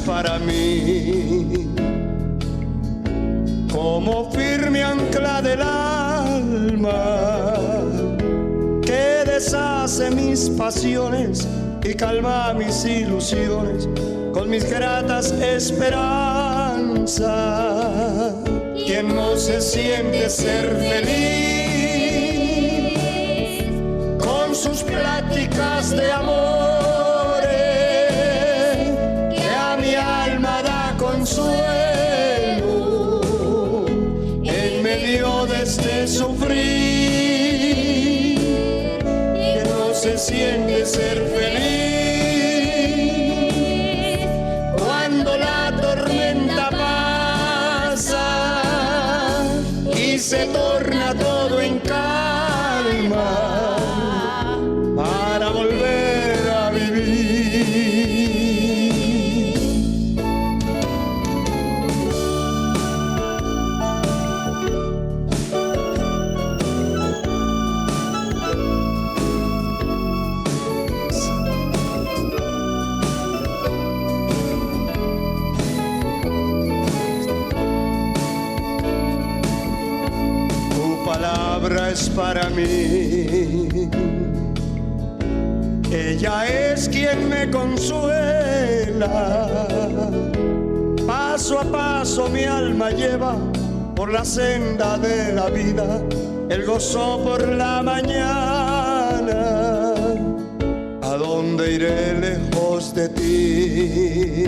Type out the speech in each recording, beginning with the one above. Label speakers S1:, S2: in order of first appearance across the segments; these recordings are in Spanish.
S1: para mí, como firme ancla del alma, que deshace mis pasiones y calma mis ilusiones con mis gratas esperanzas. Quien no se siente ser feliz con sus pláticas de amores, que a mi alma da consuelo en medio de este sufrir. Quien no se siente ser feliz cuando la tormenta pasa y se torna todo en calma para volver a vivir. Es para mí, ella es quien me consuela. Paso a paso mi alma lleva por la senda de la vida, el gozo por la mañana. ¿A dónde iré lejos de ti?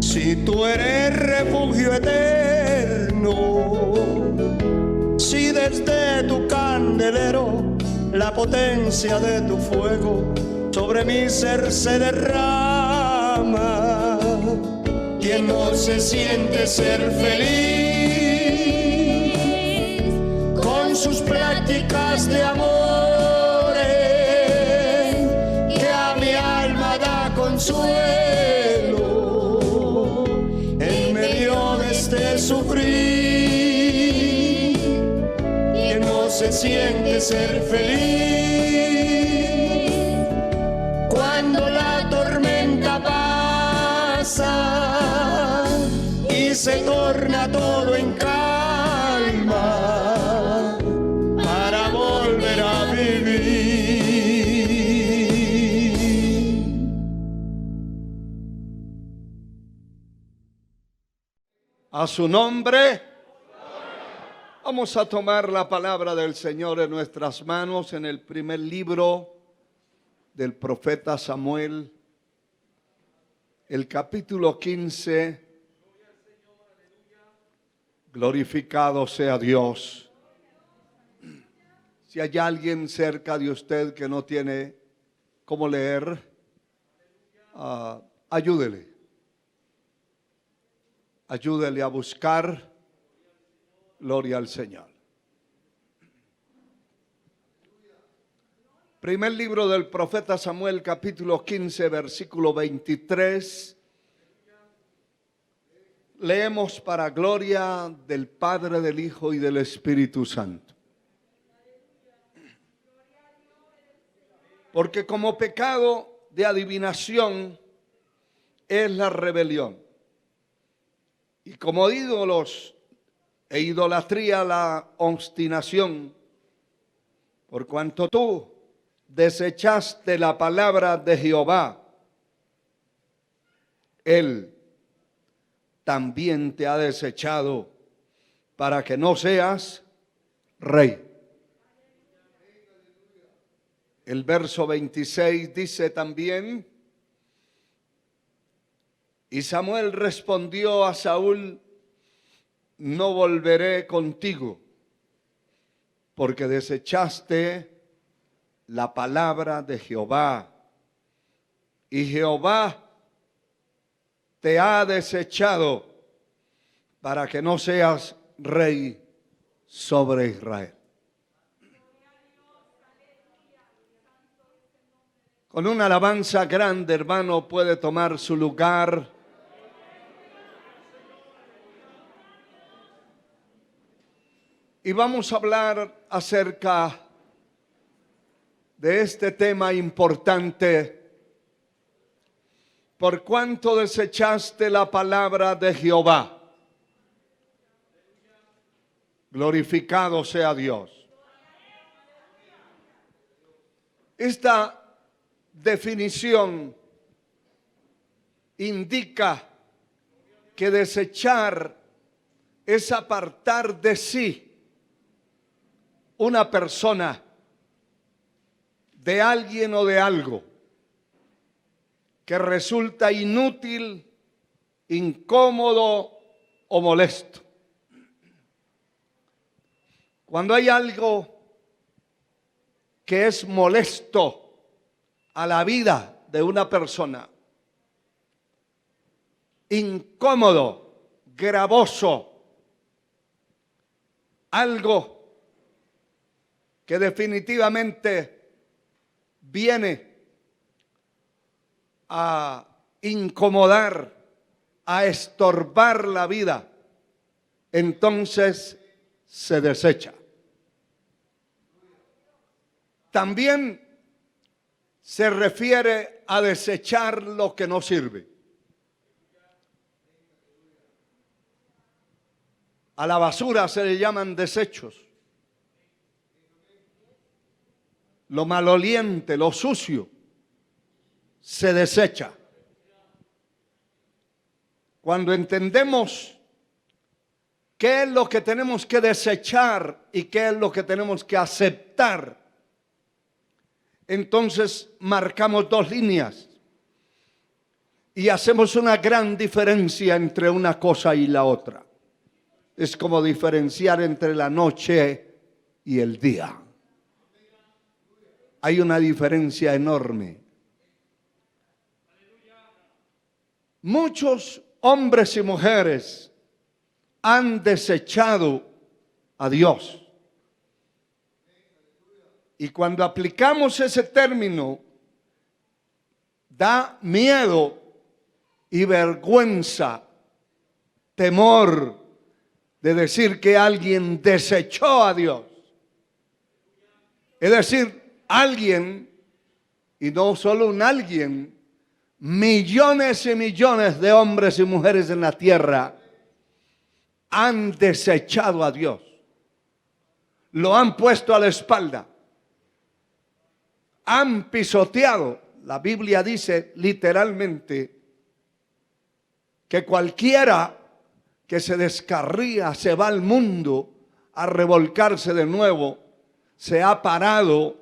S1: Si tú eres refugio eterno, si desde tu candelero la potencia de tu fuego sobre mi ser se derrama. Quien no se siente ser feliz con sus pláticas de amores, que a mi alma da consuelo en medio de este sufrir. Se siente ser feliz cuando la tormenta pasa y se torna todo en calma para volver a vivir. A su nombre. Vamos a tomar la palabra del Señor en nuestras manos en el primer libro del profeta Samuel, el capítulo 15. Glorificado sea Dios. Si hay alguien cerca de usted que no tiene cómo leer, ayúdele. Ayúdele a buscar. Gloria al Señor. Primer libro del profeta Samuel, capítulo 15, versículo 23. Leemos para gloria del Padre, del Hijo y del Espíritu Santo. Porque como pecado de adivinación es la rebelión, y como ídolos e idolatría la obstinación, por cuanto tú desechaste la palabra de Jehová, Él también te ha desechado para que no seas rey. El verso 26 dice también: y Samuel respondió a Saúl: no volveré contigo, porque desechaste la palabra de Jehová, y Jehová te ha desechado para que no seas rey sobre Israel. Con una alabanza grande, hermano, puede tomar su lugar. Y vamos a hablar acerca de este tema importante por cuanto desechaste la palabra de Jehová. Glorificado sea Dios. Esta definición indica que desechar es apartar de sí una persona, de alguien o de algo que resulta inútil, incómodo o molesto. Cuando hay algo que es molesto a la vida de una persona, incómodo, gravoso, algo que definitivamente viene a incomodar, a estorbar la vida, entonces se desecha. También se refiere a desechar lo que no sirve. A la basura se le llaman desechos. Lo maloliente, lo sucio, se desecha. Cuando entendemos qué es lo que tenemos que desechar y qué es lo que tenemos que aceptar, entonces marcamos dos líneas y hacemos una gran diferencia entre una cosa y la otra. Es como diferenciar entre la noche y el día. Hay una diferencia enorme. Muchos hombres y mujeres han desechado a Dios. Y cuando aplicamos ese término, da miedo y vergüenza, temor de decir que alguien desechó a Dios. Es decir, alguien, y no solo un alguien, millones y millones de hombres y mujeres en la tierra han desechado a Dios. Lo han puesto a la espalda. Han pisoteado. La Biblia dice literalmente que cualquiera que se descarría, se va al mundo a revolcarse de nuevo, se ha parado,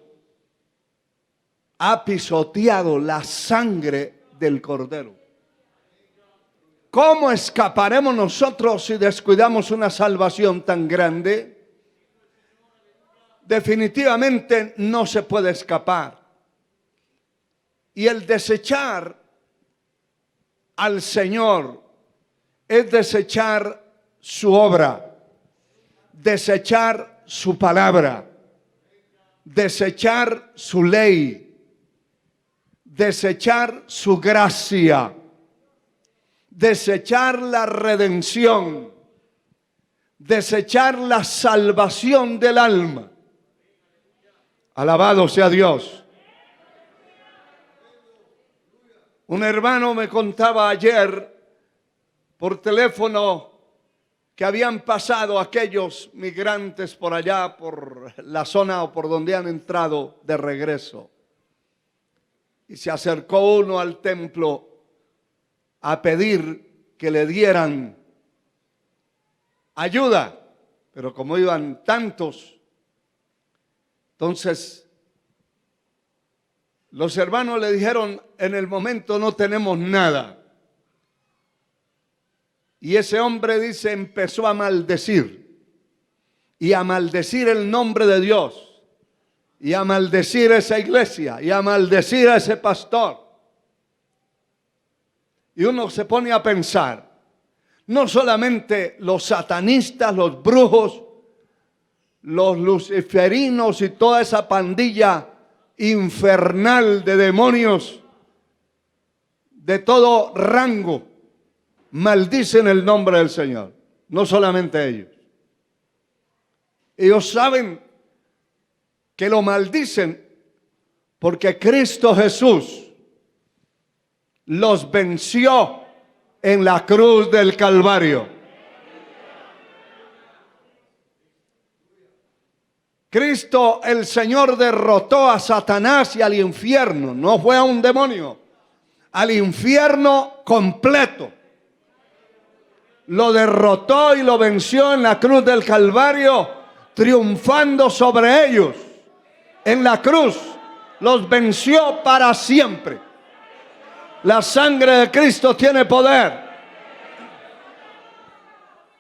S1: ha pisoteado la sangre del Cordero. ¿Cómo escaparemos nosotros si descuidamos una salvación tan grande? Definitivamente no se puede escapar. Y el desechar al Señor es desechar su obra, desechar su palabra, desechar su ley, desechar su gracia, desechar la redención, desechar la salvación del alma. Alabado sea Dios. Un hermano me contaba ayer por teléfono que habían pasado aquellos migrantes por allá, por la zona o por donde han entrado de regreso. Y se acercó uno al templo a pedir que le dieran ayuda. Pero como iban tantos, entonces los hermanos le dijeron, en el momento no tenemos nada. Y ese hombre dice, empezó a maldecir. Y a maldecir el nombre de Dios. Y a maldecir esa iglesia. Y a maldecir a ese pastor. Y uno se pone a pensar, no solamente los satanistas, los brujos, los luciferinos y toda esa pandilla infernal de demonios de todo rango maldicen el nombre del Señor. No solamente ellos. Ellos saben que lo maldicen porque Cristo Jesús los venció en la cruz del Calvario. Cristo el Señor derrotó a Satanás y al infierno. No fue a un demonio, al infierno completo. Lo derrotó y lo venció en la cruz del Calvario, triunfando sobre ellos. En la cruz los venció para siempre. La sangre de Cristo tiene poder.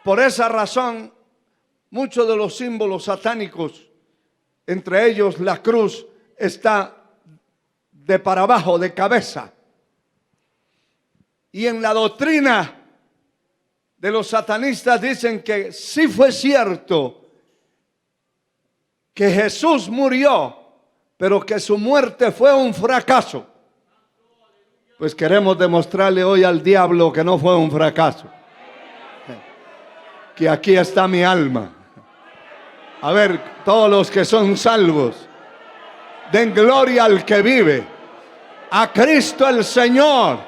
S1: Por esa razón, muchos de los símbolos satánicos, entre ellos la cruz, está de para abajo, de cabeza. Y en la doctrina de los satanistas dicen que sí fue cierto que Jesús murió, pero que su muerte fue un fracaso. Pues queremos demostrarle hoy al diablo que no fue un fracaso, que aquí está mi alma. A ver, todos los que son salvos, den gloria al que vive, a Cristo el Señor,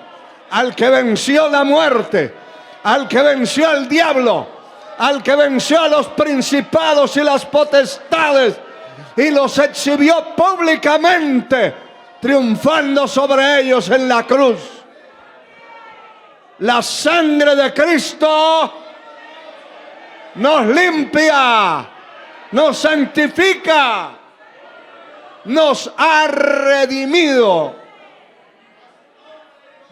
S1: al que venció la muerte, al que venció al diablo, al que venció a los principados y las potestades y los exhibió públicamente, triunfando sobre ellos en la cruz. La sangre de Cristo nos limpia, nos santifica, nos ha redimido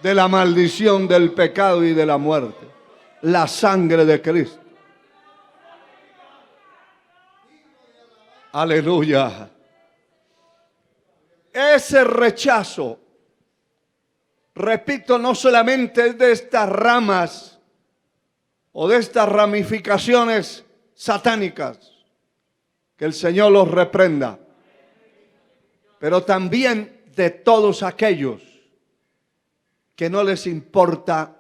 S1: de la maldición del pecado y de la muerte. La sangre de Cristo. Aleluya. Ese rechazo, repito, no solamente es de estas ramas o de estas ramificaciones satánicas, que el Señor los reprenda, pero también de todos aquellos que no les importa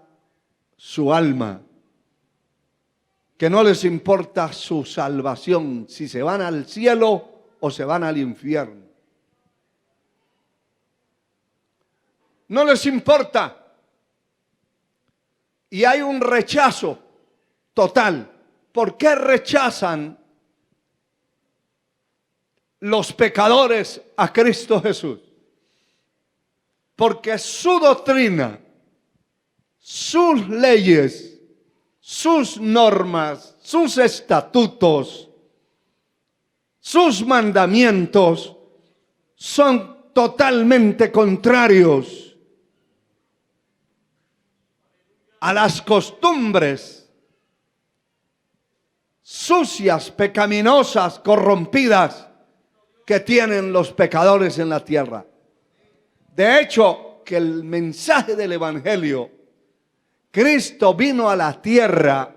S1: su alma, que no les importa su salvación, si se van al cielo o se van al infierno. No les importa. Y hay un rechazo total. ¿Por qué rechazan los pecadores a Cristo Jesús? Porque su doctrina, sus leyes, sus normas, sus estatutos, sus mandamientos son totalmente contrarios a las costumbres sucias, pecaminosas, corrompidas que tienen los pecadores en la tierra. De hecho, que el mensaje del Evangelio, Cristo vino a la tierra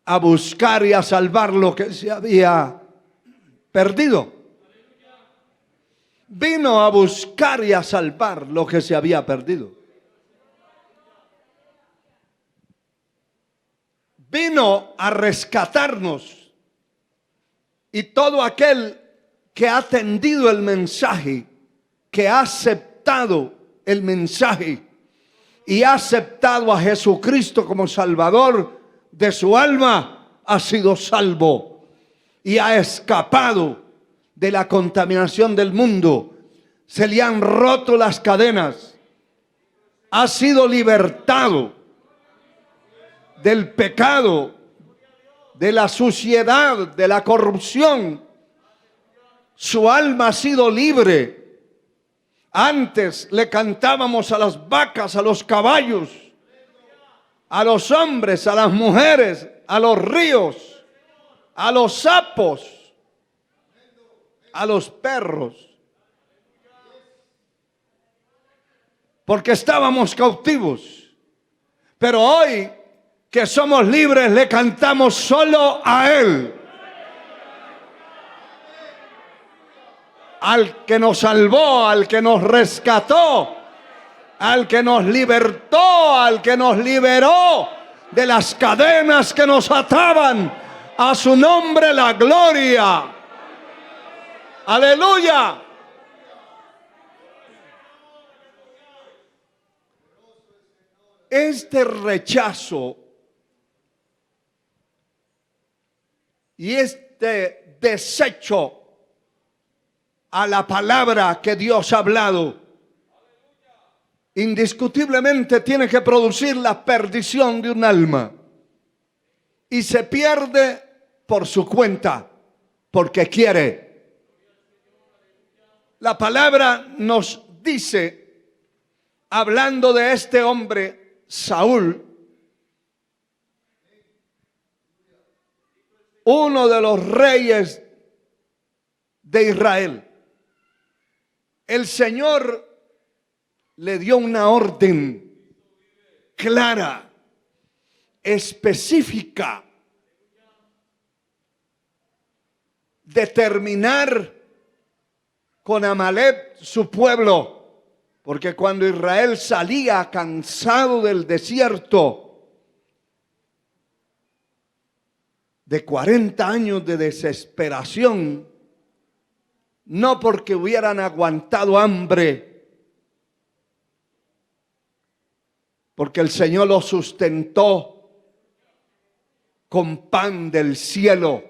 S1: a buscar y a salvar lo que se había perdido. Vino a buscar y a salvar lo que se había perdido. Vino a rescatarnos. Y todo aquel que ha atendido el mensaje, que ha aceptado el mensaje y ha aceptado a Jesucristo como Salvador de su alma, ha sido salvo y ha escapado de la contaminación del mundo. Se le han roto las cadenas, ha sido libertado del pecado, de la suciedad, de la corrupción. Su alma ha sido libre. Antes le cantábamos a las vacas, a los caballos, a los hombres, a las mujeres, a los ríos, a los sapos, a los perros, porque estábamos cautivos. Pero hoy que somos libres, le cantamos solo a Él, al que nos salvó, al que nos rescató, al que nos libertó, al que nos liberó de las cadenas que nos ataban. A su nombre la gloria. Aleluya. este rechazo y este desecho a la palabra que Dios ha hablado, indiscutiblemente tiene que producir la perdición de un alma. Y se pierde por su cuenta, porque quiere. La palabra nos dice, hablando de este hombre, Saúl, uno de los reyes de Israel, el Señor le dio una orden clara, específica, de terminar con Amalek, su pueblo, porque cuando Israel salía cansado del desierto de 40 años de desesperación, no porque hubieran aguantado hambre, porque el Señor los sustentó con pan del cielo,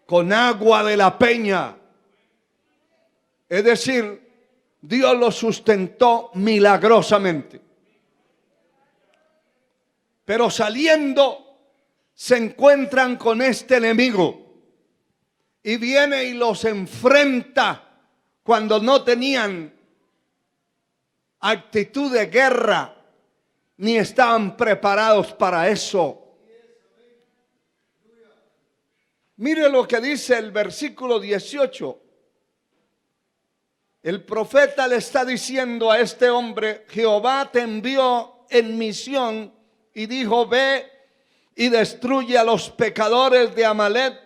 S1: con agua de la peña. Es decir, Dios los sustentó milagrosamente. Pero saliendo se encuentran con este enemigo y viene y los enfrenta cuando no tenían actitud de guerra ni estaban preparados para eso. Mire lo que dice el versículo 18. El profeta le está diciendo a este hombre: Jehová te envió en misión y dijo: ve y destruye a los pecadores de Amalek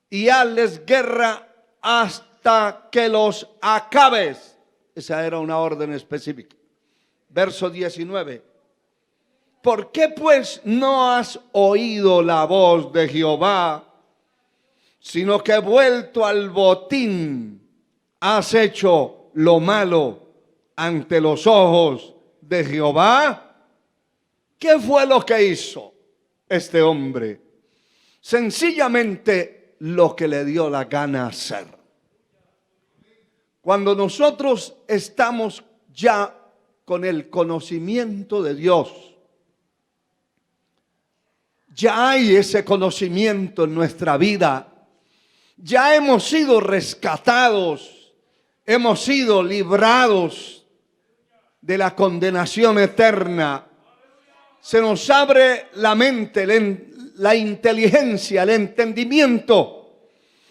S1: y hazles guerra hasta que los acabes. Esa era una orden específica. Verso 19. ¿Por qué pues no has oído la voz de Jehová, sino que vuelto al botín has hecho lo malo ante los ojos de Jehová? ¿Qué fue lo que hizo este hombre? Sencillamente lo que le dio la gana hacer. Cuando nosotros estamos ya con el conocimiento de Dios, ya hay ese conocimiento en nuestra vida, ya hemos sido rescatados, hemos sido librados de la condenación eterna. Se nos abre la mente, la inteligencia, el entendimiento,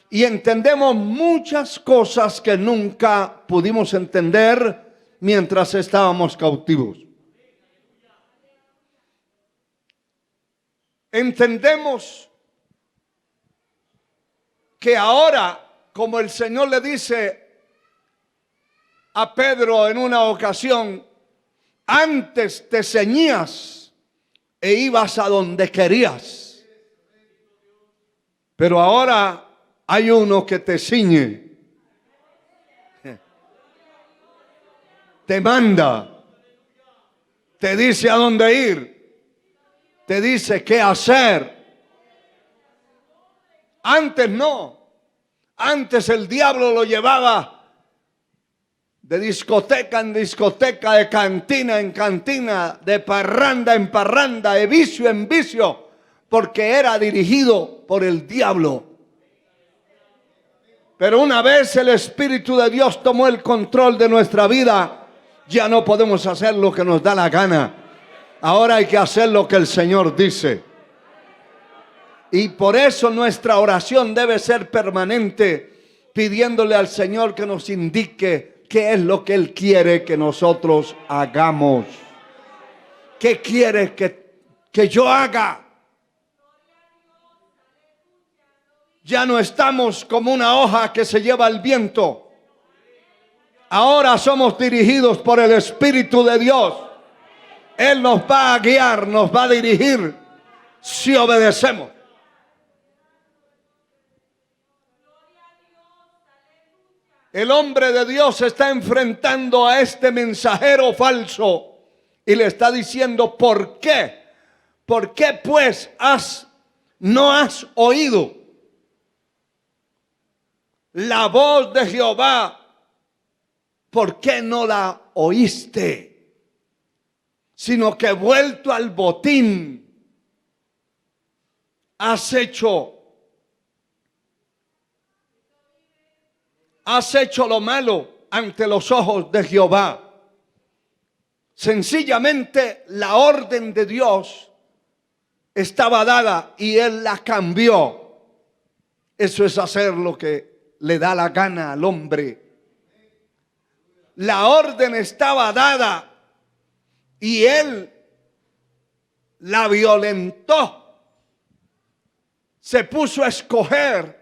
S1: y entendemos muchas cosas que nunca pudimos entender mientras estábamos cautivos. Entendemos que ahora, como el Señor le dice a Pedro en una ocasión, antes te ceñías e ibas a donde querías, pero ahora hay uno que te ciñe, te manda, te dice a dónde ir, te dice qué hacer. Antes no, antes el diablo lo llevaba de discoteca en discoteca, de cantina en cantina, de parranda en parranda, de vicio en vicio, porque era dirigido por el diablo. Pero una vez el Espíritu de Dios tomó el control de nuestra vida, ya no podemos hacer lo que nos da la gana. Ahora hay que hacer lo que el Señor dice. Y por eso nuestra oración debe ser permanente, pidiéndole al Señor que nos indique qué es lo que Él quiere que nosotros hagamos. ¿Qué quiere que yo haga? Ya no estamos como una hoja que se lleva el viento. Ahora somos dirigidos por el Espíritu de Dios. Él nos va a guiar, nos va a dirigir si obedecemos. El hombre de Dios está enfrentando a este mensajero falso y le está diciendo, ¿por qué? ¿Por qué pues no has oído la voz de Jehová? ¿Por qué no la oíste? Sino que vuelto al botín, has hecho lo malo ante los ojos de Jehová. Sencillamente la orden de Dios estaba dada y él la cambió. Eso es hacer lo que le da la gana al hombre. La orden estaba dada y él la violentó. Se puso a escoger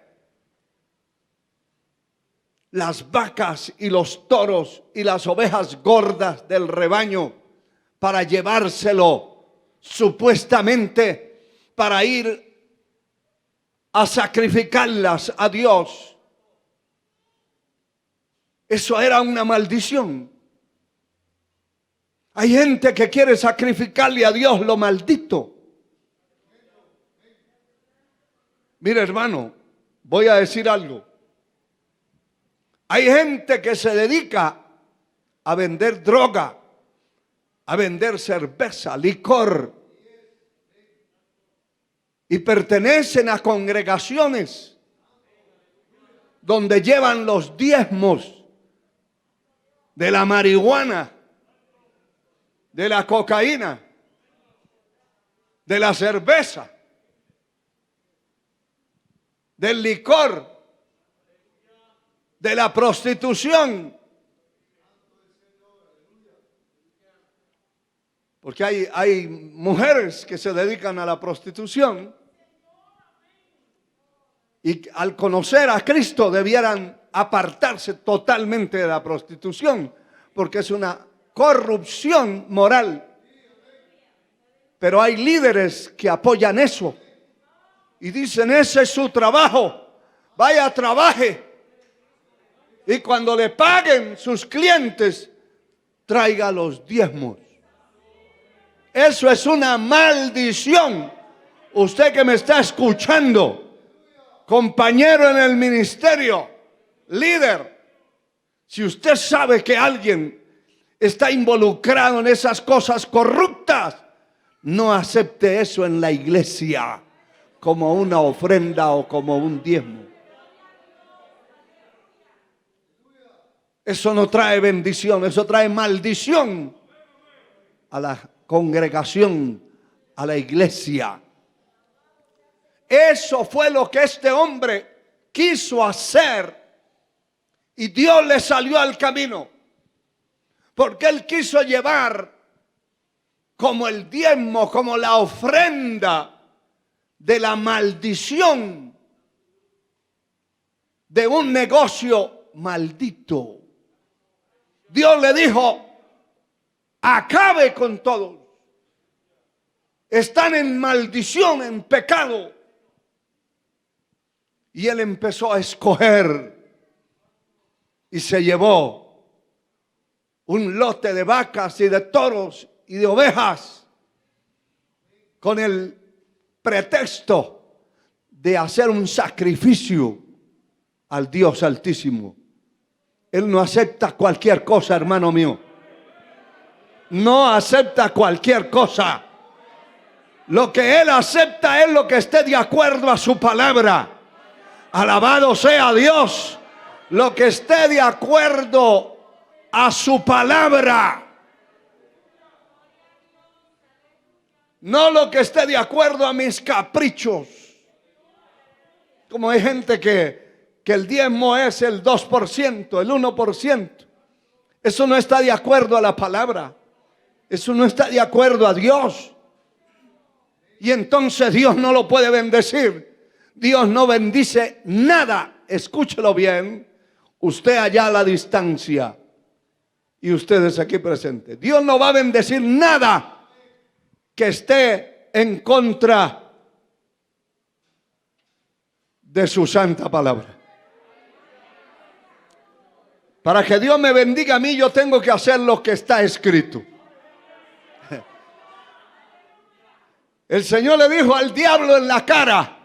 S1: las vacas y los toros y las ovejas gordas del rebaño para llevárselo, supuestamente para ir a sacrificarlas a Dios. Eso era una maldición. Hay gente que quiere sacrificarle a Dios lo maldito. Mire, hermano, voy a decir algo. Hay gente que se dedica a vender droga, a vender cerveza, licor, y pertenecen a congregaciones donde llevan los diezmos de la marihuana, de la cocaína, de la cerveza, del licor, de la prostitución. Porque hay mujeres que se dedican a la prostitución y al conocer a Cristo debieran apartarse totalmente de la prostitución, porque es una corrupción moral. Pero hay líderes que apoyan eso y dicen, ese es su trabajo, vaya, trabaje. Y cuando le paguen sus clientes, traiga los diezmos. Eso es una maldición. Usted que me está escuchando, compañero en el ministerio, líder, si usted sabe que alguien está involucrado en esas cosas corruptas, no acepte eso en la iglesia como una ofrenda o como un diezmo. Eso no trae bendición, eso trae maldición a la congregación, a la iglesia. Eso fue lo que este hombre quiso hacer y Dios le salió al camino, porque él quiso llevar como el diezmo, como la ofrenda de la maldición de un negocio maldito. Dios le dijo, acabe con todos. Están en maldición, en pecado. Y él empezó a escoger y se llevó un lote de vacas y de toros y de ovejas con el pretexto de hacer un sacrificio al Dios Altísimo. Él no acepta cualquier cosa, hermano mío. No acepta cualquier cosa. Lo que él acepta es lo que esté de acuerdo a su palabra. Alabado sea Dios. Lo que esté de acuerdo a su palabra. No lo que esté de acuerdo a mis caprichos. Como hay gente que el diezmo es el 2%, el 1%. Eso no está de acuerdo a la palabra. Eso no está de acuerdo a Dios. Y entonces Dios no lo puede bendecir. Dios no bendice nada. Escúchelo bien. Usted allá a la distancia y ustedes aquí presentes. Dios no va a bendecir nada que esté en contra de su santa palabra. Para que Dios me bendiga a mí, yo tengo que hacer lo que está escrito. El Señor le dijo al diablo en la cara,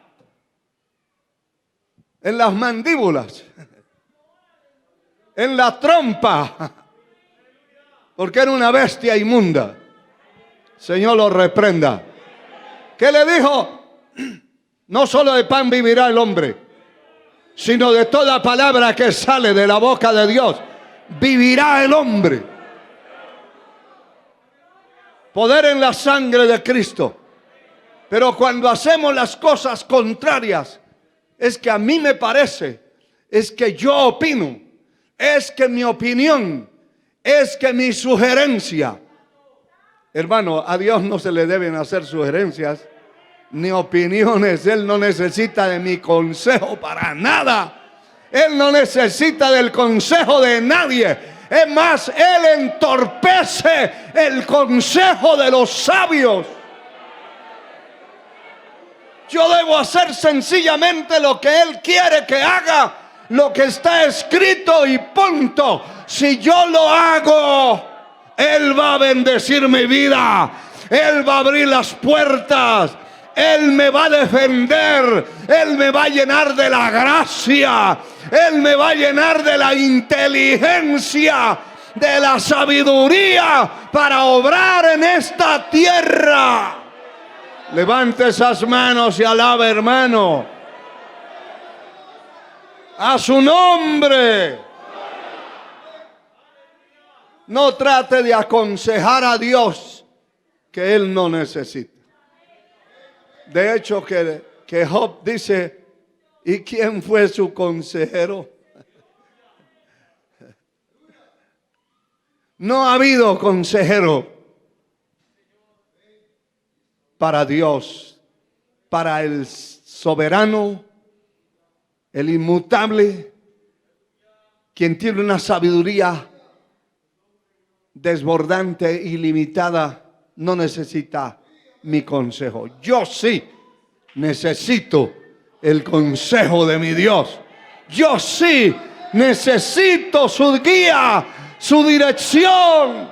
S1: en las mandíbulas, en la trompa, porque era una bestia inmunda. Señor lo reprenda. ¿Qué le dijo? No solo de pan vivirá el hombre, sino de toda palabra que sale de la boca de Dios vivirá el hombre. Poder en la sangre de Cristo. Pero cuando hacemos las cosas contrarias, es que a mí me parece, es que yo opino, es que mi opinión, es que mi sugerencia. Hermano, a Dios no se le deben hacer sugerencias ni opiniones. Él no necesita de mi consejo para nada. Él no necesita del consejo de nadie. Es más, Él entorpece el consejo de los sabios. Yo debo hacer sencillamente lo que Él quiere que haga, lo que está escrito y punto. Si yo lo hago, Él va a bendecir mi vida. Él va a abrir las puertas. Él me va a defender. Él me va a llenar de la gracia. Él me va a llenar de la inteligencia, de la sabiduría para obrar en esta tierra. Levante esas manos y alabe, hermano. A su nombre. No trate de aconsejar a Dios que Él no necesita. De hecho, que Job dice, ¿y quién fue su consejero? No ha habido consejero para Dios, para el soberano, el inmutable, quien tiene una sabiduría desbordante, ilimitada. No necesita mi consejo. Yo sí necesito el consejo de mi Dios. Yo sí necesito su guía, su dirección,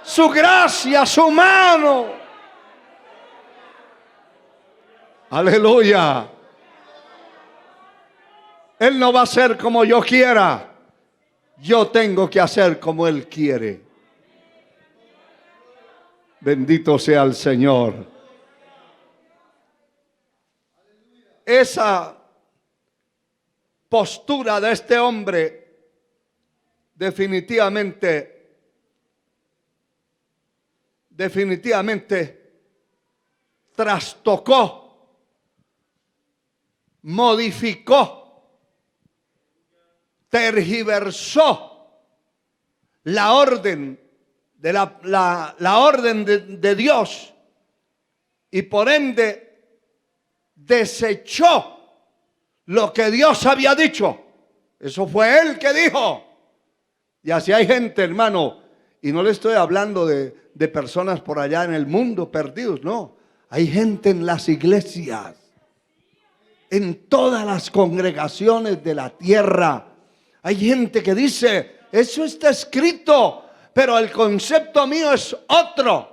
S1: su gracia, su mano. Aleluya. Él no va a hacer como yo quiera. Yo tengo que hacer como Él quiere. Bendito sea el Señor. Esa postura de este hombre definitivamente trastocó, modificó, tergiversó la orden de la orden de Dios, y por ende desechó lo que Dios había dicho. Eso fue Él que dijo. Y así hay gente, hermano, y no le estoy hablando de personas por allá en el mundo perdidos, no. Hay gente en las iglesias, en todas las congregaciones de la tierra. Hay gente que dice, eso está escrito, pero el concepto mío es otro.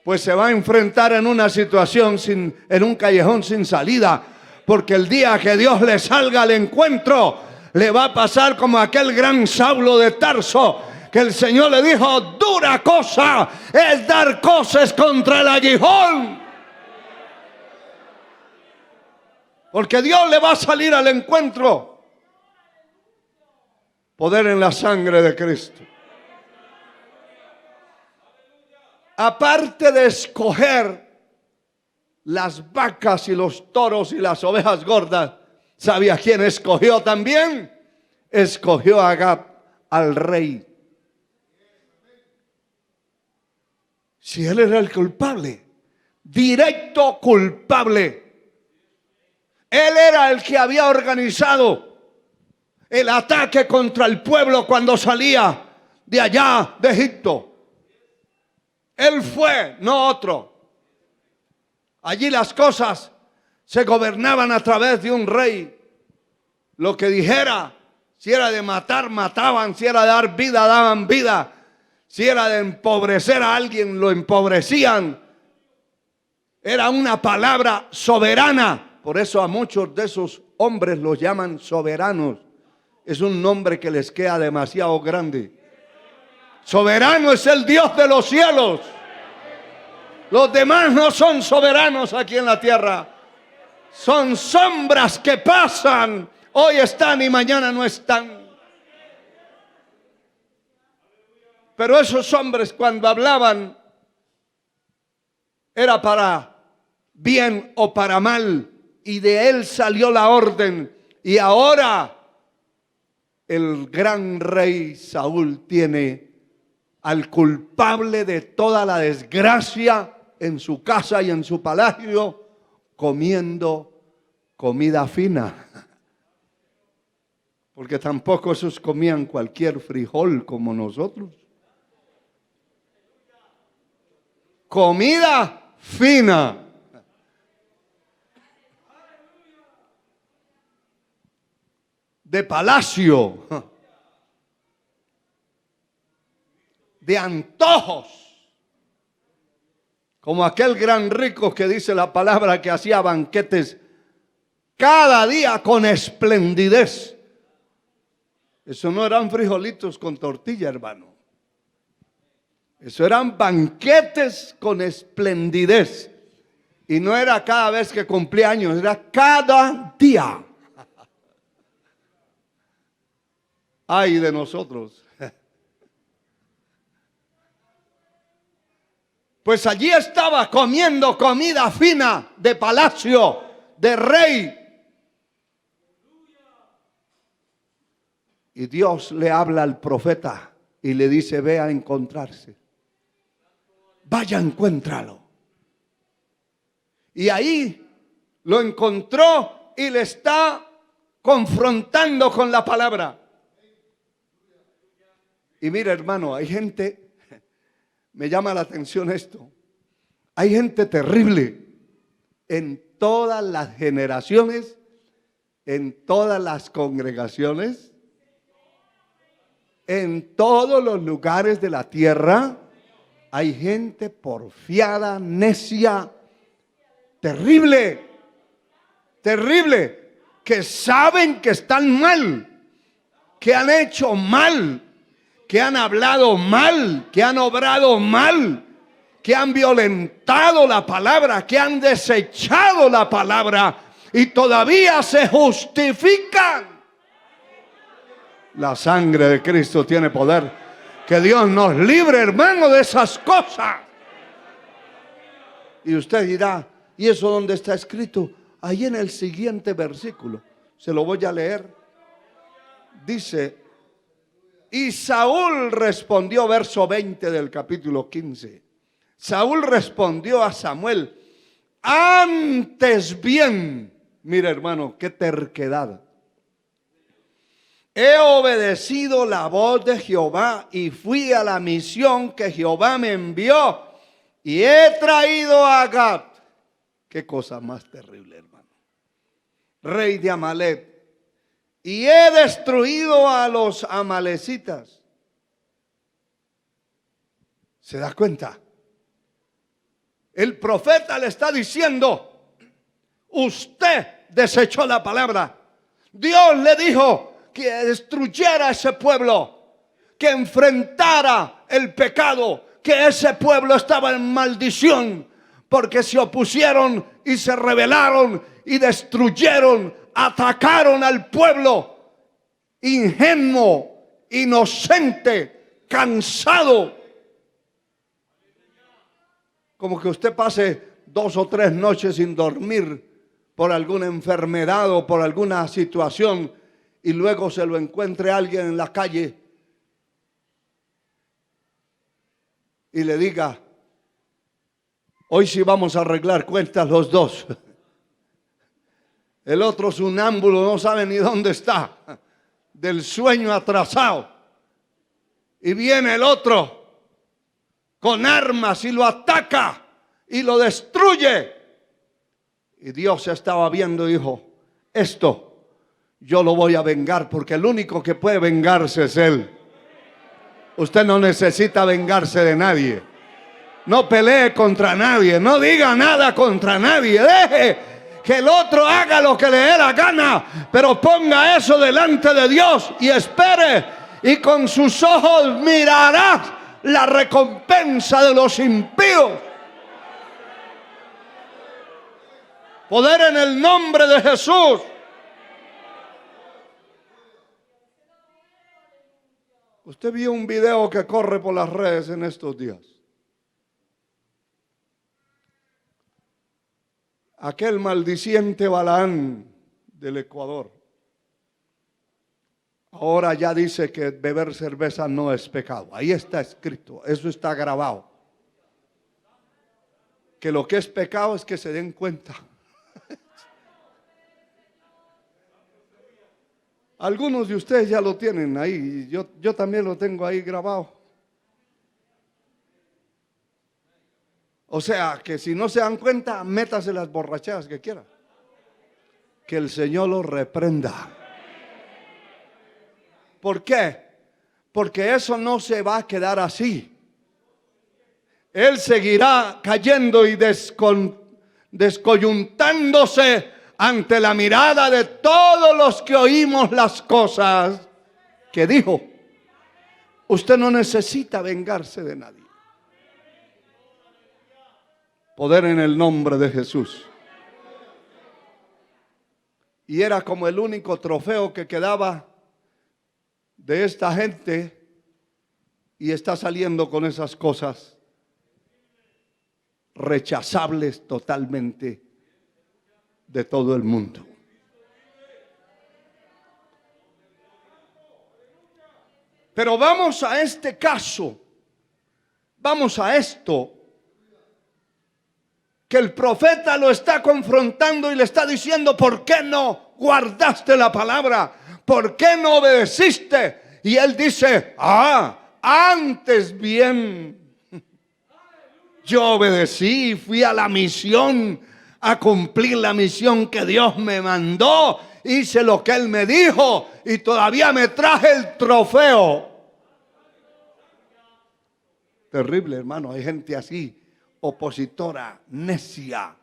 S1: Pues se va a enfrentar en una situación en un callejón sin salida, porque el día que Dios le salga al encuentro, le va a pasar como aquel gran Saulo de Tarso, que el Señor le dijo, dura cosa es dar coces contra el aguijón. Porque Dios le va a salir al encuentro. Poder en la sangre de Cristo. Aparte de escoger las vacas y los toros y las ovejas gordas, ¿sabía quién escogió también? Escogió a Agag, al rey. Si él era el culpable, directo culpable. Él era el que había organizado el ataque contra el pueblo cuando salía de allá de Egipto. Él fue, no otro. Allí las cosas se gobernaban a través de un rey. Lo que dijera Si era de matar, mataban. Si era de dar vida, daban vida. Si era de empobrecer a alguien, lo empobrecían. Era una palabra soberana. Por eso a muchos de esos hombres los llaman soberanos. Es un nombre que les queda demasiado grande. Soberano es el Dios de los cielos. Los demás no son soberanos aquí en la tierra. Son sombras que pasan. Hoy están y mañana no están. Pero esos hombres cuando hablaban era para bien o para mal. Y de él salió la orden. Y ahora el gran rey Saúl tiene al culpable de toda la desgracia en su casa y en su palacio, comiendo comida fina. Porque tampoco esos comían cualquier frijol como nosotros. Comida fina. De palacio. De antojos. Como aquel gran rico que dice la palabra que hacía banquetes cada día con esplendidez. Eso no eran frijolitos con tortilla, hermano. Eso eran banquetes con esplendidez. Y no era cada vez que cumplía años, era cada día. Ay de nosotros. Pues allí estaba comiendo comida fina de palacio, de rey. Y Dios le habla al profeta y le dice, ve a encontrarse. Vaya, encuéntralo. Y ahí lo encontró y le está confrontando con la palabra. Y mira, hermano, hay gente... Me llama la atención esto. Hay gente terrible en todas las generaciones, en todas las congregaciones, en todos los lugares de la tierra. Hay gente porfiada, necia, terrible, terrible, que saben que están mal, que han hecho mal, que han hablado mal, que han obrado mal, que han violentado la palabra, que han desechado la palabra y todavía se justifican. La sangre de Cristo tiene poder. Que Dios nos libre, hermano, de esas cosas. Y usted dirá, ¿y eso dónde está escrito? Ahí en el siguiente versículo. Se lo voy a leer. Dice... Y Saúl respondió, verso 20 del capítulo 15. Saúl respondió a Samuel, antes bien, mira hermano, qué terquedad. He obedecido la voz de Jehová y fui a la misión que Jehová me envió y he traído a Gat. Qué cosa más terrible, hermano. Rey de Amalek. Y he destruido a los amalecitas. ¿Se da cuenta? El profeta le está diciendo, usted desechó la palabra. Dios le dijo que destruyera a ese pueblo, que enfrentara el pecado, que ese pueblo estaba en maldición, porque se opusieron y se rebelaron y destruyeron, atacaron al pueblo ingenuo, inocente, cansado. Como que usted pase 2 o 3 noches sin dormir por alguna enfermedad o por alguna situación y luego se lo encuentre alguien en la calle y le diga, hoy sí vamos a arreglar cuentas los dos. El otro sonámbulo no sabe ni dónde está, del sueño atrasado. Y viene el otro con armas y lo ataca y lo destruye. Y Dios estaba viendo y dijo, esto yo lo voy a vengar, porque el único que puede vengarse es Él. Usted no necesita vengarse de nadie. No pelee contra nadie, no diga nada contra nadie. Deje que el otro haga lo que le dé la gana, pero ponga eso delante de Dios y espere, y con sus ojos mirarás la recompensa de los impíos. Poder en el nombre de Jesús. Usted vio un video que corre por las redes en estos días. Aquel maldiciente Balaán del Ecuador ahora ya dice que beber cerveza no es pecado. Ahí está escrito, eso está grabado. Que lo que es pecado es que se den cuenta. Algunos de ustedes ya lo tienen ahí, yo también lo tengo ahí grabado. O sea, que si no se dan cuenta, métase las borracheras que quiera. Que el Señor los reprenda. ¿Por qué? Porque eso no se va a quedar así. Él seguirá cayendo y descoyuntándose ante la mirada de todos los que oímos las cosas que dijo. Usted no necesita vengarse de nadie. Poder en el nombre de Jesús. Y era como el único trofeo que quedaba de esta gente, y está saliendo con esas cosas rechazables totalmente de todo el mundo. Pero vamos a este caso, vamos a esto, que el profeta lo está confrontando y le está diciendo: ¿por qué no guardaste la palabra? ¿Por qué no obedeciste? Y él dice: antes bien, yo obedecí, fui a la misión, a cumplir la misión que Dios me mandó, hice lo que Él me dijo y todavía me traje el trofeo. Terrible, hermano, hay gente así, opositora, necia,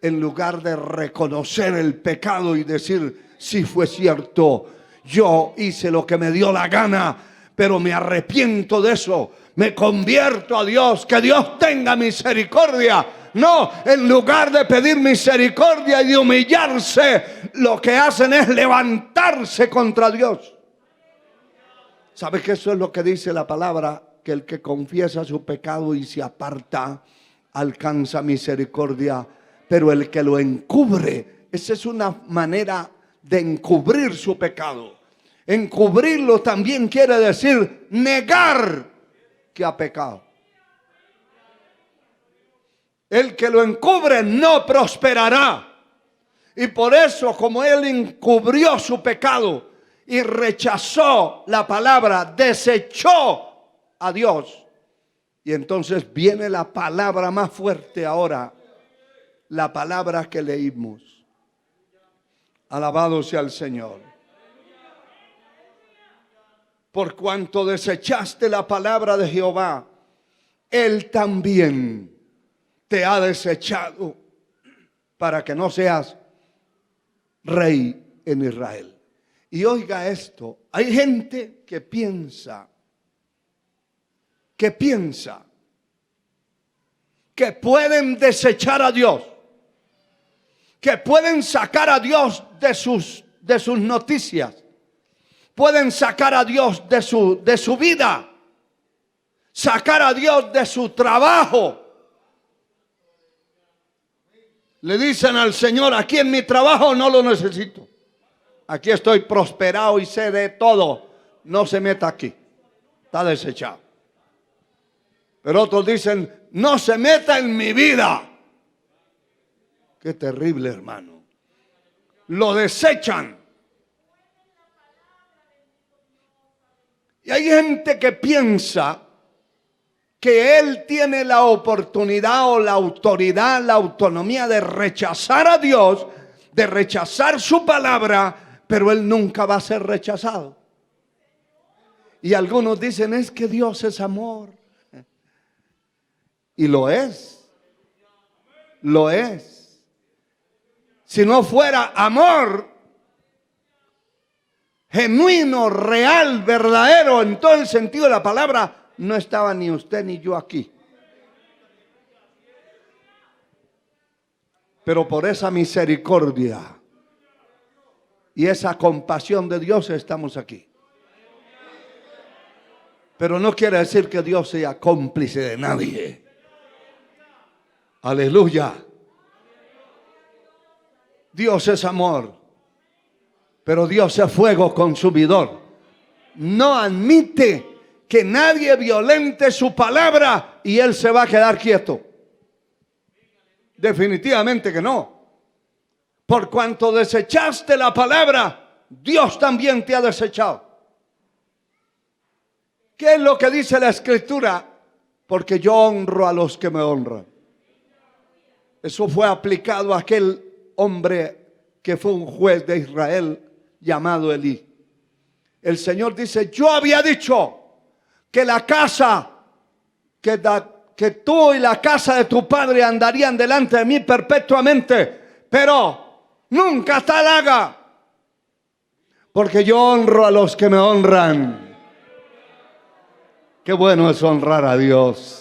S1: en lugar de reconocer el pecado y decir: sí fue cierto, yo hice lo que me dio la gana, pero me arrepiento de eso, me convierto a Dios, que Dios tenga misericordia. No, en lugar de pedir misericordia y de humillarse, lo que hacen es levantarse contra Dios. ¿Sabe que eso es lo que dice la palabra? Que el que confiesa su pecado y se aparta alcanza misericordia, pero el que lo encubre, esa es una manera de encubrir su pecado. Encubrirlo también quiere decir negar que ha pecado. El que lo encubre no prosperará. Y por eso, como él encubrió su pecado y rechazó la palabra, desechó a Dios. Y entonces viene la palabra más fuerte ahora, la palabra que leímos. Alabado sea el Señor. Por cuanto desechaste la palabra de Jehová, Él también te ha desechado para que no seas rey en Israel. Y oiga esto, hay gente que piensa que pueden desechar a Dios, que pueden sacar a Dios de sus noticias, pueden sacar a Dios de su vida, sacar a Dios de su trabajo. Le dicen al Señor: aquí en mi trabajo no lo necesito, aquí estoy prosperado y sé de todo, no se meta aquí, está desechado. Pero otros dicen: no se meta en mi vida. Qué terrible, hermano. Lo desechan. Y hay gente que piensa que él tiene la oportunidad o la autoridad, la autonomía de rechazar a Dios, de rechazar su palabra, pero Él nunca va a ser rechazado. Y algunos dicen, es que Dios es amor. Y lo es. Lo es. Si no fuera amor genuino, real, verdadero, en todo el sentido de la palabra, no estaba ni usted ni yo aquí. Pero por esa misericordia y esa compasión de Dios estamos aquí. Pero no quiere decir que Dios sea cómplice de nadie. Aleluya. Dios es amor, pero Dios es fuego consumidor. No admite que nadie violente su palabra y Él se va a quedar quieto. Definitivamente que no. Por cuanto desechaste la palabra, Dios también te ha desechado. ¿Qué es lo que dice la Escritura? Porque yo honro a los que me honran. Eso fue aplicado a aquel hombre que fue un juez de Israel llamado Elí. El Señor dice, yo había dicho que la casa, que tú y la casa de tu padre andarían delante de mí perpetuamente, pero nunca tal haga, porque yo honro a los que me honran. Qué bueno es honrar a Dios.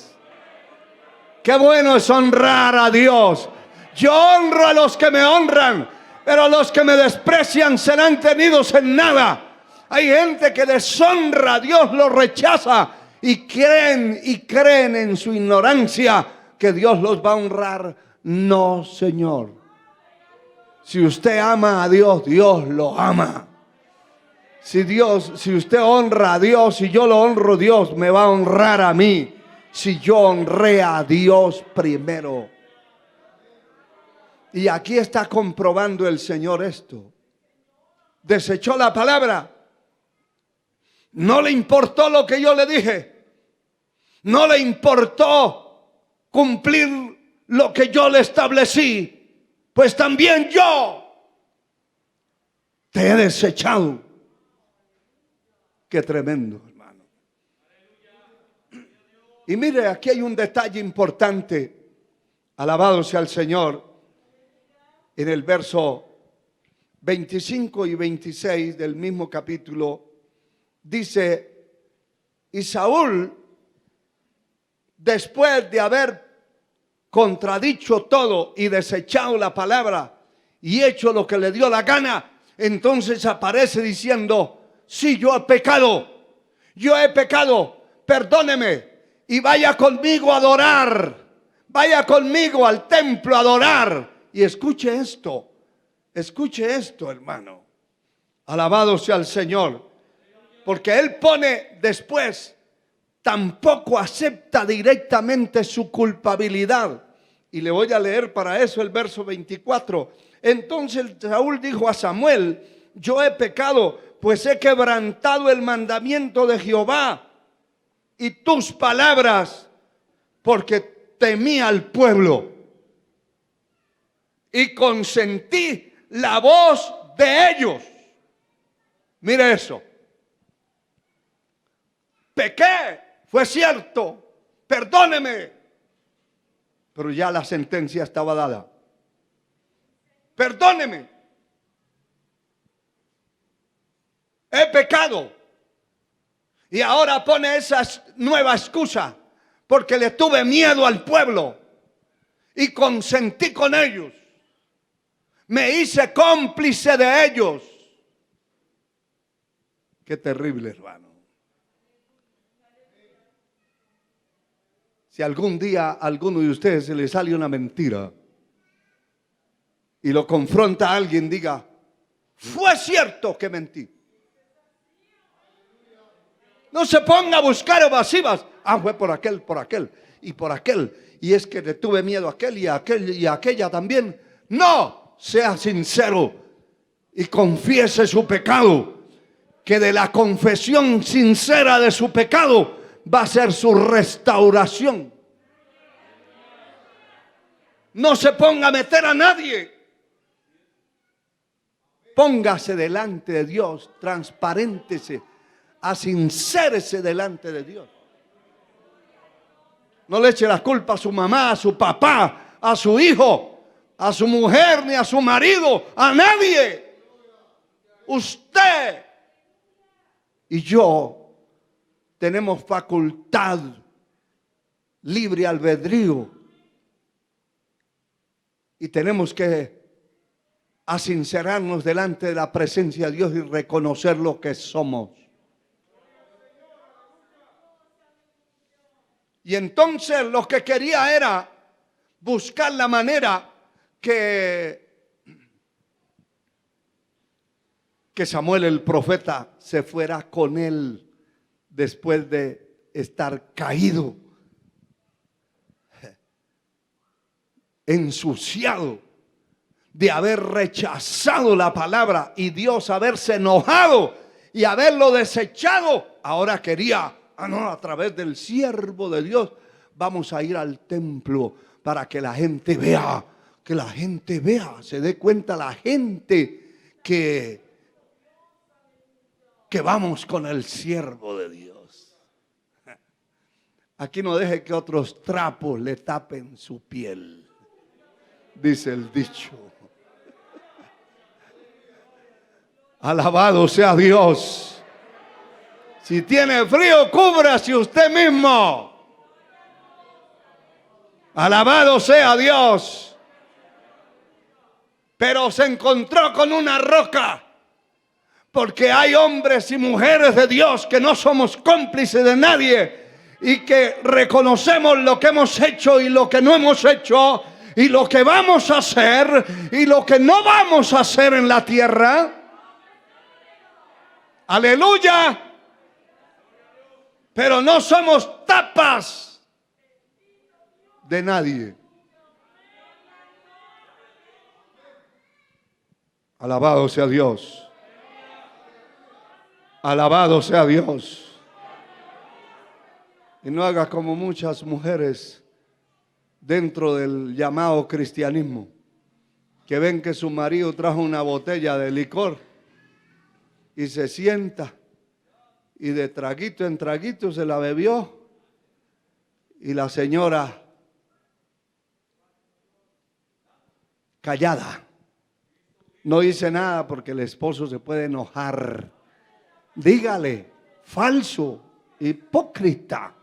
S1: Qué bueno es honrar a Dios. Yo honro a los que me honran, pero los que me desprecian serán tenidos en nada. Hay gente que deshonra a Dios, lo rechaza y creen en su ignorancia que Dios los va a honrar. No, Señor. Si usted ama a Dios, Dios lo ama. Si usted honra a Dios, si yo lo honro, Dios me va a honrar a mí. Si yo honré a Dios primero. Y aquí está comprobando el Señor esto. Desechó la palabra. No le importó lo que yo le dije. No le importó cumplir lo que yo le establecí. Pues también yo te he desechado. Qué tremendo, hermano. Y mire, aquí hay un detalle importante. Alabado sea el Señor. En el verso 25 y 26 del mismo capítulo dice, y Saúl, después de haber contradicho todo y desechado la palabra y hecho lo que le dio la gana, entonces aparece diciendo, sí, yo he pecado, perdóneme y vaya conmigo a adorar, vaya conmigo al templo a adorar. Y escuche esto, hermano. Alabado sea el Señor, porque Él pone después, tampoco acepta directamente su culpabilidad. Y le voy a leer para eso el verso 24. Entonces Saúl dijo a Samuel, yo he pecado, pues he quebrantado el mandamiento de Jehová y tus palabras, porque temí al pueblo y consentí la voz de ellos. Mire eso. Pequé, fue cierto, perdóneme, pero ya la sentencia estaba dada. Perdóneme. He pecado. Y ahora pone esa nueva excusa, porque le tuve miedo al pueblo y consentí con ellos. Me hice cómplice de ellos. Qué terrible, hermano. Si algún día a alguno de ustedes se le sale una mentira y lo confronta a alguien, diga, fue cierto que mentí. No se ponga a buscar evasivas. Ah, fue por aquel y por aquel. Y es que le tuve miedo a aquel y a aquella también. No, sea sincero y confiese su pecado. Que de la confesión sincera de su pecado va a ser su restauración. No se ponga a meter a nadie. Póngase delante de Dios, transparéntese, asincérese delante de Dios. No le eche la culpa a su mamá, a su papá, a su hijo, a su mujer, ni a su marido, a nadie. Usted y yo tenemos facultad, libre albedrío, y tenemos que asincerarnos delante de la presencia de Dios y reconocer lo que somos. Y entonces lo que quería era buscar la manera que Samuel el profeta se fuera con él después de estar caído, ensuciado, de haber rechazado la palabra y Dios haberse enojado y haberlo desechado. Ahora quería, a través del siervo de Dios, vamos a ir al templo para que la gente vea, se dé cuenta la gente que vamos con el siervo de Dios. Aquí no deje que otros trapos le tapen su piel, dice el dicho. Alabado sea Dios. Si tiene frío, cúbrase usted mismo. Alabado sea Dios. Pero se encontró con una roca, porque hay hombres y mujeres de Dios que no somos cómplices de nadie y que reconocemos lo que hemos hecho y lo que no hemos hecho y lo que vamos a hacer y lo que no vamos a hacer en la tierra. Aleluya. Pero no somos tapas de nadie. Alabado sea Dios. Alabado sea Dios. Y no haga como muchas mujeres dentro del llamado cristianismo, que ven que su marido trajo una botella de licor y se sienta y de traguito en traguito se la bebió, y la señora callada, no dice nada porque el esposo se puede enojar. Dígale, falso, hipócrita,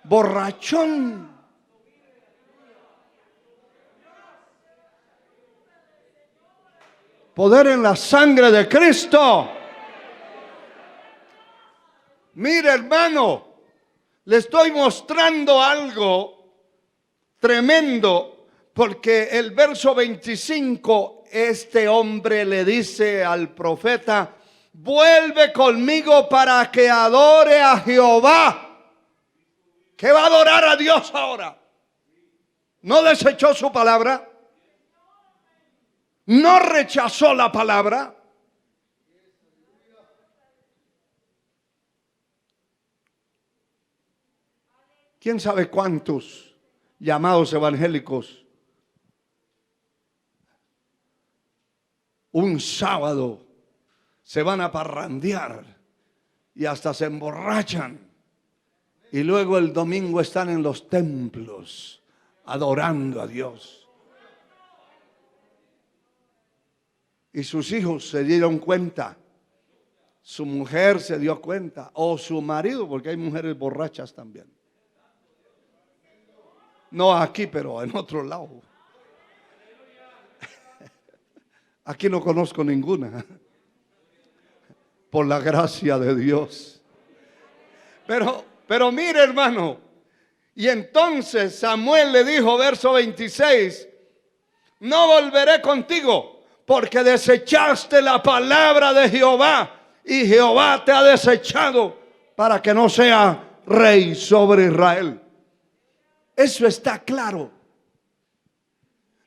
S1: borrachón. Poder en la sangre de Cristo. Mire, hermano, le estoy mostrando algo tremendo, porque el verso 25, este hombre le dice al profeta: vuelve conmigo para que adore a Jehová. ¿Qué va a adorar a Dios ahora? ¿No desechó su palabra? ¿No rechazó la palabra? ¿Quién sabe cuántos llamados evangélicos un sábado se van a parrandear y hasta se emborrachan, y luego el domingo están en los templos adorando a Dios? Y sus hijos se dieron cuenta, su mujer se dio cuenta, o su marido, porque hay mujeres borrachas también. No aquí, pero en otro lado. Aquí no conozco ninguna, por la gracia de Dios. Pero mire, hermano, y entonces Samuel le dijo, verso 26, no volveré contigo, porque desechaste la palabra de Jehová, y Jehová te ha desechado para que no sea rey sobre Israel. Eso está claro.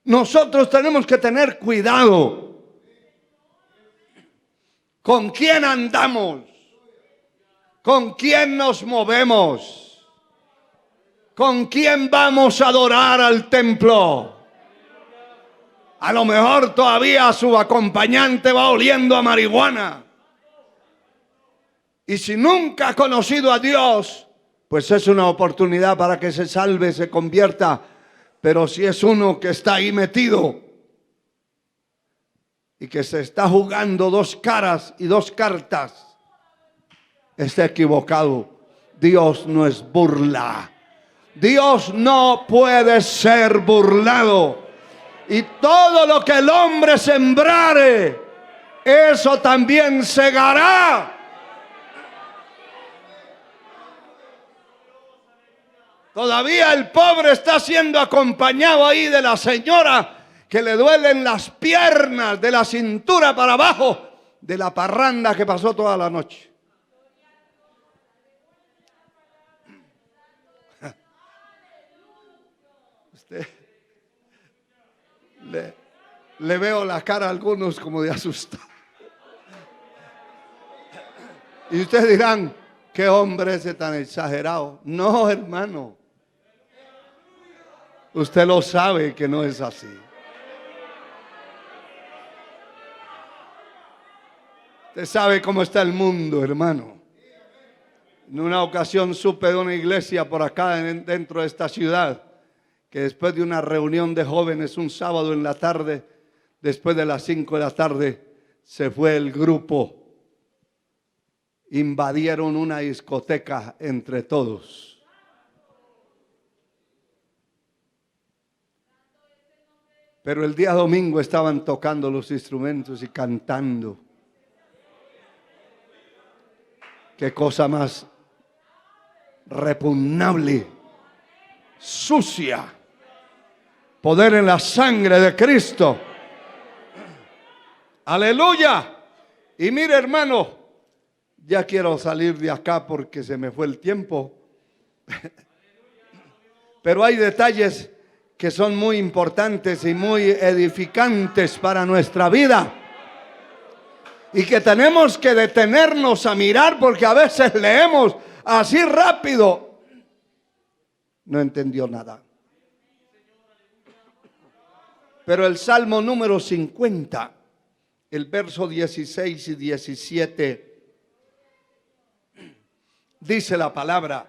S1: Nosotros tenemos que tener cuidado con quién andamos, con quién nos movemos, con quién vamos a adorar al templo. A lo mejor todavía su acompañante va oliendo a marihuana. Y si nunca ha conocido a Dios, pues es una oportunidad para que se salve, se convierta. Pero si es uno que está ahí metido y que se está jugando dos caras y dos cartas, está equivocado. Dios no es burla. Dios no puede ser burlado. Y todo lo que el hombre sembrare, eso también segará. Todavía el pobre está siendo acompañado ahí de la señora que le duelen las piernas de la cintura para abajo de la parranda que pasó toda la noche. Usted le veo la cara a algunos como de asustado. Y ustedes dirán, ¿qué hombre ese tan exagerado? No, hermano. Usted lo sabe que no es así. Usted sabe cómo está el mundo, hermano. En una ocasión supe de una iglesia por acá dentro de esta ciudad que después de una reunión de jóvenes un sábado en la tarde, después de las 5 de la tarde, se fue el grupo. Invadieron una discoteca entre todos. Pero el día domingo estaban tocando los instrumentos y cantando. Qué cosa más repugnable, sucia. Poder en la sangre de Cristo. Aleluya. Y mire, hermano, ya quiero salir de acá porque se me fue el tiempo. Pero hay detalles que son muy importantes y muy edificantes para nuestra vida. Y que tenemos que detenernos a mirar porque a veces leemos así rápido. No entendió nada. Pero el Salmo número 50, el verso 16 y 17, dice la palabra.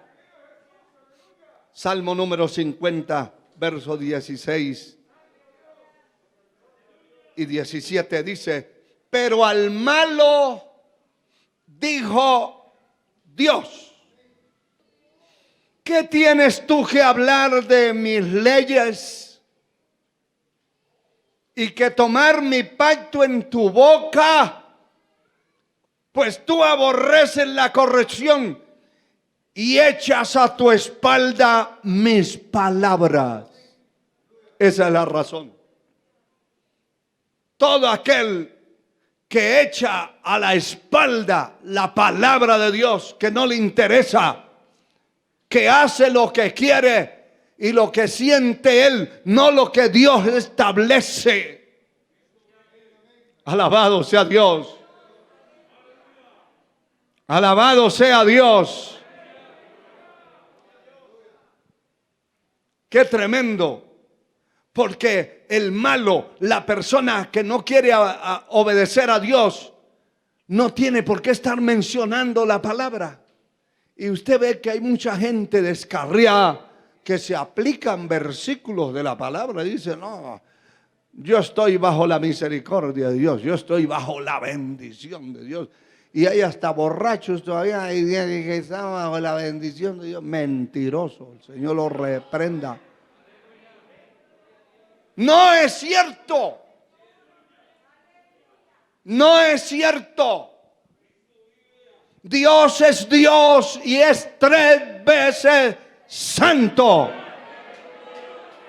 S1: Salmo número 50, verso 16 y 17 dice: pero al malo dijo Dios: ¿qué tienes tú que hablar de mis leyes y que tomar mi pacto en tu boca? Pues tú aborreces la corrección y echas a tu espalda mis palabras. Esa es la razón. Todo aquel que echa a la espalda la palabra de Dios, que no le interesa, que hace lo que quiere y lo que siente él, no lo que Dios establece. Alabado sea Dios. Alabado sea Dios. Qué tremendo. Porque el malo, la persona que no quiere obedecer a Dios, no tiene por qué estar mencionando la palabra. Y usted ve que hay mucha gente descarriada que se aplican versículos de la palabra y dice: no, yo estoy bajo la misericordia de Dios, yo estoy bajo la bendición de Dios. Y hay hasta borrachos todavía y dicen que están bajo la bendición de Dios. Mentiroso, el Señor lo reprenda. No es cierto. No es cierto. Dios es Dios y es 3 veces santo.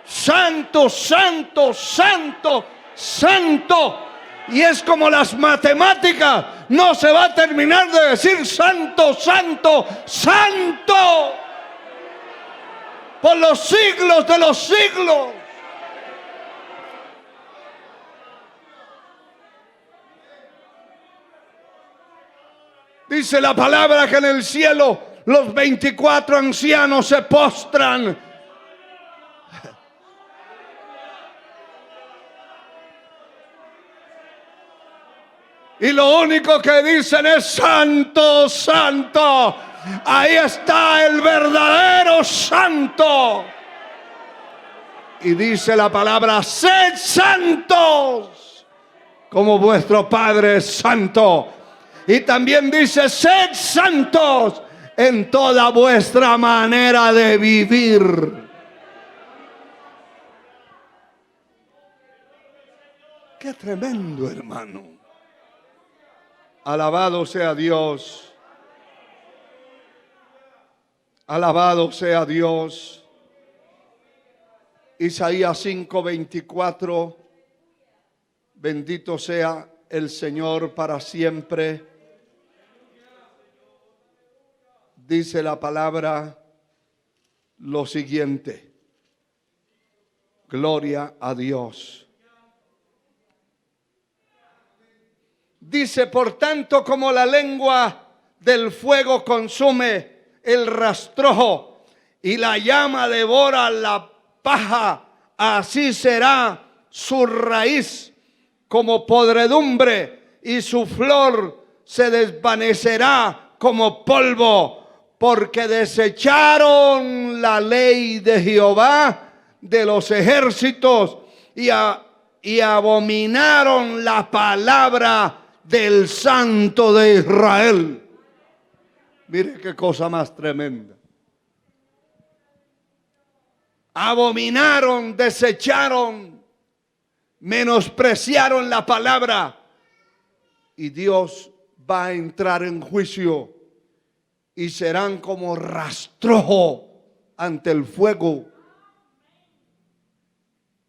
S1: Santo, santo, santo, santo. Y es como las matemáticas. No se va a terminar de decir santo, santo, santo. Por los siglos de los siglos. Dice la palabra que en el cielo los 24 ancianos se postran Y lo único que dicen es santo, santo. Ahí está el verdadero santo. Y dice la palabra: sed santos, como vuestro Padre es santo. Y también dice: sed santos en toda vuestra manera de vivir. Qué tremendo, hermano. Alabado sea Dios. Alabado sea Dios. Isaías 5:24. Bendito sea el Señor para siempre. Dice la palabra lo siguiente: gloria a Dios. Dice: por tanto, como la lengua del fuego consume el rastrojo y la llama devora la paja, así será su raíz como podredumbre y su flor se desvanecerá como polvo, porque desecharon la ley de Jehová de los ejércitos y abominaron la palabra del Santo de Israel. Mire qué cosa más tremenda. Abominaron, desecharon, menospreciaron la palabra. Y Dios va a entrar en juicio y serán como rastrojo ante el fuego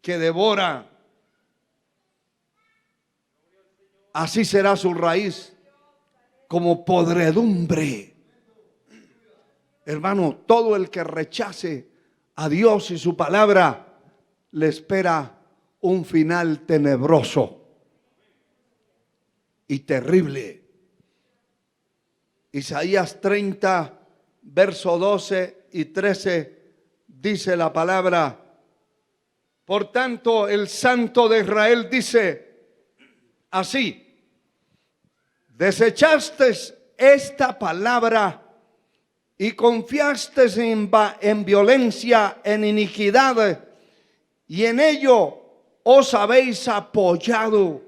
S1: que devora. Así será su raíz, como podredumbre. Hermano, todo el que rechace a Dios y su palabra, le espera un final tenebroso y terrible. Isaías 30, verso 12 y 13, dice la palabra: por tanto, el Santo de Israel dice así: desechaste esta palabra y confiaste en violencia, en iniquidad, y en ello os habéis apoyado.